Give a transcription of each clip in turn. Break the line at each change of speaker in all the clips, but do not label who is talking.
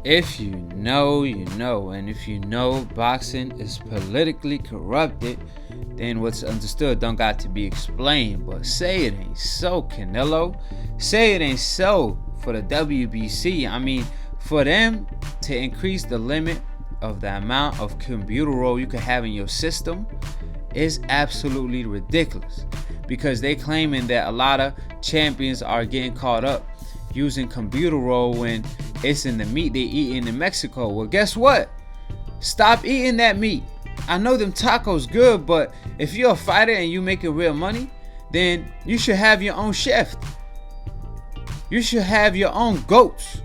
If you know, you know. And if you know boxing is politically corrupted, then what's understood don't got to be explained. But say it ain't so, Canelo. Say it ain't so for the WBC. I mean, for them to increase the limit of the amount of Clenbuterol you can have in your system is absolutely ridiculous, because they claiming that a lot of champions are getting caught up using Clenbuterol when it's in the meat they eat in Mexico. Well, guess what? Stop eating that meat. I know them tacos good, but if you're a fighter and you making real money, then you should have your own chef. You should have your own goats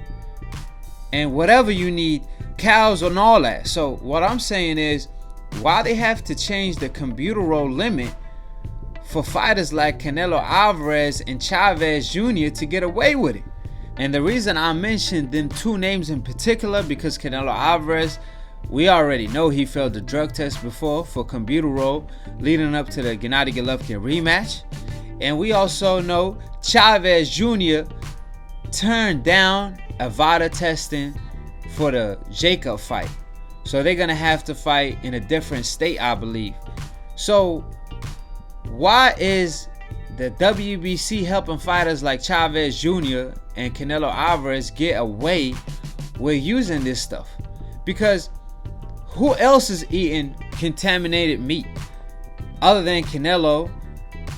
and whatever you need, cows and all that. So what I'm saying is, why they have to change the Clenbuterol limit for fighters like Canelo Alvarez and Chavez Jr. to get away with it? And the reason I mentioned them two names in particular, because Canelo Alvarez, we already know he failed the drug test before for Clenbuterol leading up to the Gennady Golovkin rematch. And we also know Chavez Jr. turned down a VARA testing for the Jacob fight. So they're going to have to fight in a different state, I believe. So why is the WBC helping fighters like Chavez Jr. and Canelo Alvarez get away with using this stuff? Because who else is eating contaminated meat other than Canelo,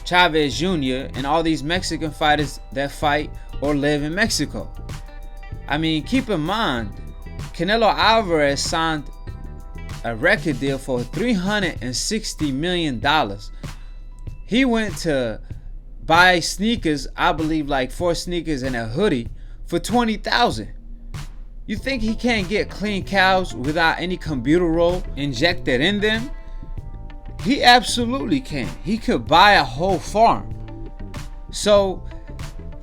Chavez Jr., and all these Mexican fighters that fight or live in Mexico? I mean, keep in mind, Canelo Alvarez signed a record deal for $360 million. He went to buy sneakers, I believe like 4 sneakers and a hoodie for $20,000. You think he can't get clean cows without any Clenbuterol injected in them? He absolutely can. He could buy a whole farm. So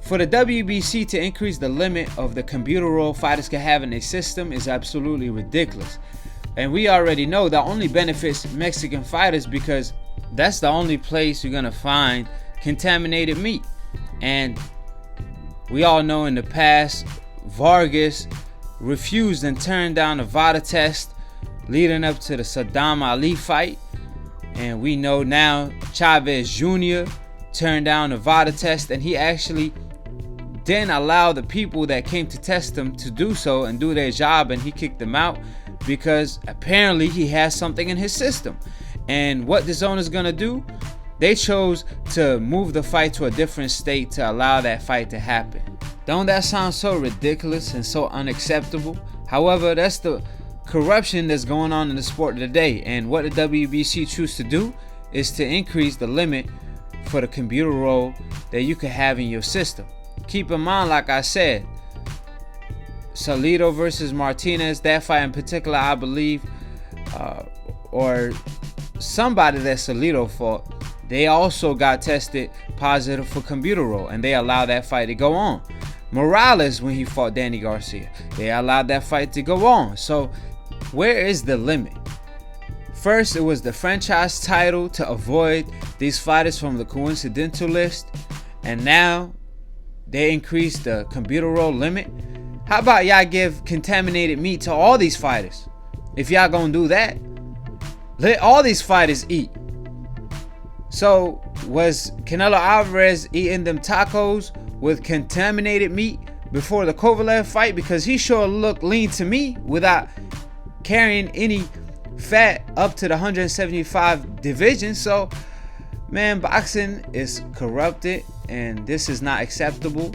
for the WBC to increase the limit of the Clenbuterol fighters can have in their system is absolutely ridiculous. And we already know that only benefits Mexican fighters, because that's the only place you're gonna find contaminated meat. And we all know in the past, Vargas refused and turned down a VADA test leading up to the Saddam Ali fight. And we know now Chavez Jr. turned down a VADA test, and he actually didn't allow the people that came to test him to do so and do their job, and he kicked them out because apparently he has something in his system. And what the zone is gonna do, they chose to move the fight to a different state to allow that fight to happen. Don't that sound so ridiculous and so unacceptable? However, that's the corruption that's going on in the sport today. And what the WBC choose to do is to increase the limit for the Clenbuterol that you can have in your system. Keep in mind, like I said, Salido versus Martinez, that fight in particular, I believe, or somebody that Salido fought, they also got tested positive for Clenbuterol, and they allowed that fight to go on. Morales, when he fought Danny Garcia, they allowed that fight to go on. So where is the limit? First, it was the franchise title to avoid these fighters from the coincidental list, and now they increased the Clenbuterol limit. How about y'all give contaminated meat to all these fighters? If y'all gonna do that, let all these fighters eat. So was Canelo Alvarez eating them tacos with contaminated meat before the Kovalev fight? Because he sure looked lean to me without carrying any fat up to the 175 division. So man, boxing is corrupted, and this is not acceptable,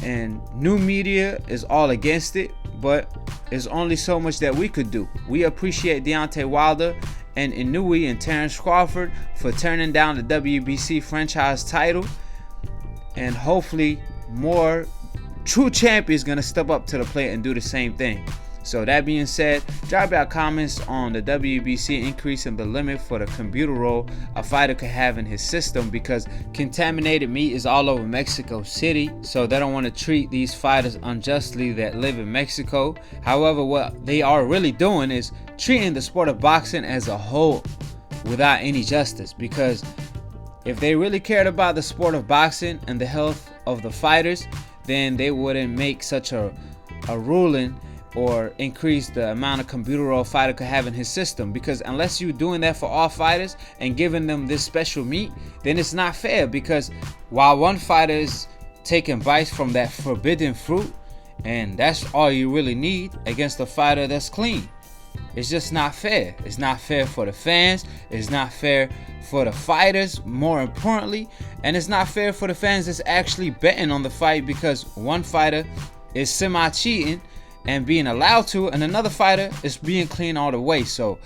and new media is all against it, but there's only so much that we could do. We appreciate Deontay Wilder and Inoue and Terrence Crawford for turning down the WBC franchise title, and hopefully more true champions gonna step up to the plate and do the same thing. So that being said, drop your comments on the WBC increasing the limit for the Clenbuterol a fighter could have in his system, because contaminated meat is all over Mexico City, so they don't want to treat these fighters unjustly that live in Mexico. However, what they are really doing is treating the sport of boxing as a whole without any justice, because if they really cared about the sport of boxing and the health of the fighters, then they wouldn't make such a ruling or increase the amount of Clenbuterol a fighter could have in his system, because unless you're doing that for all fighters and giving them this special meat, then it's not fair. Because while one fighter is taking bites from that forbidden fruit, and that's all you really need against a fighter that's clean, it's just not fair. It's not fair for the fans, it's not fair for the fighters, more importantly, and it's not fair for the fans that's actually betting on the fight, because one fighter is semi-cheating and being allowed to, and another fighter is being clean all the way. So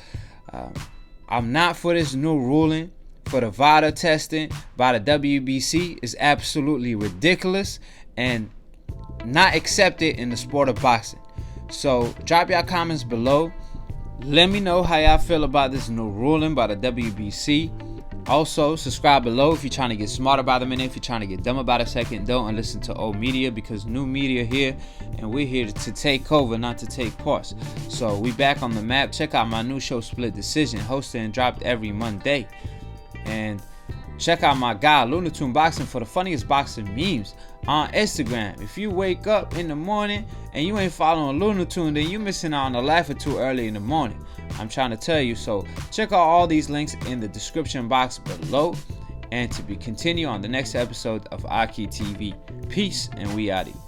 I'm not for this new ruling for the VARA testing by the WBC. Is absolutely ridiculous and not accepted in the sport of boxing. So drop your comments below. Let me know how y'all feel about this new ruling by the WBC. Also, subscribe below if you're trying to get smart about a minute. If you're trying to get dumb about a second, don't listen to old media, because new media here, and we're here to take over, not to take parts. So we back on the map. Check out my new show, Split Decision, hosted and dropped every Monday. And check out my guy, Lunatune Boxing, for the funniest boxing memes on Instagram. If you wake up in the morning and you ain't following Lunatune, then you missing out on a laugh or two early in the morning. I'm trying to tell you. So check out all these links in the description box below. And to be continued on the next episode of Aki TV. Peace, and we out.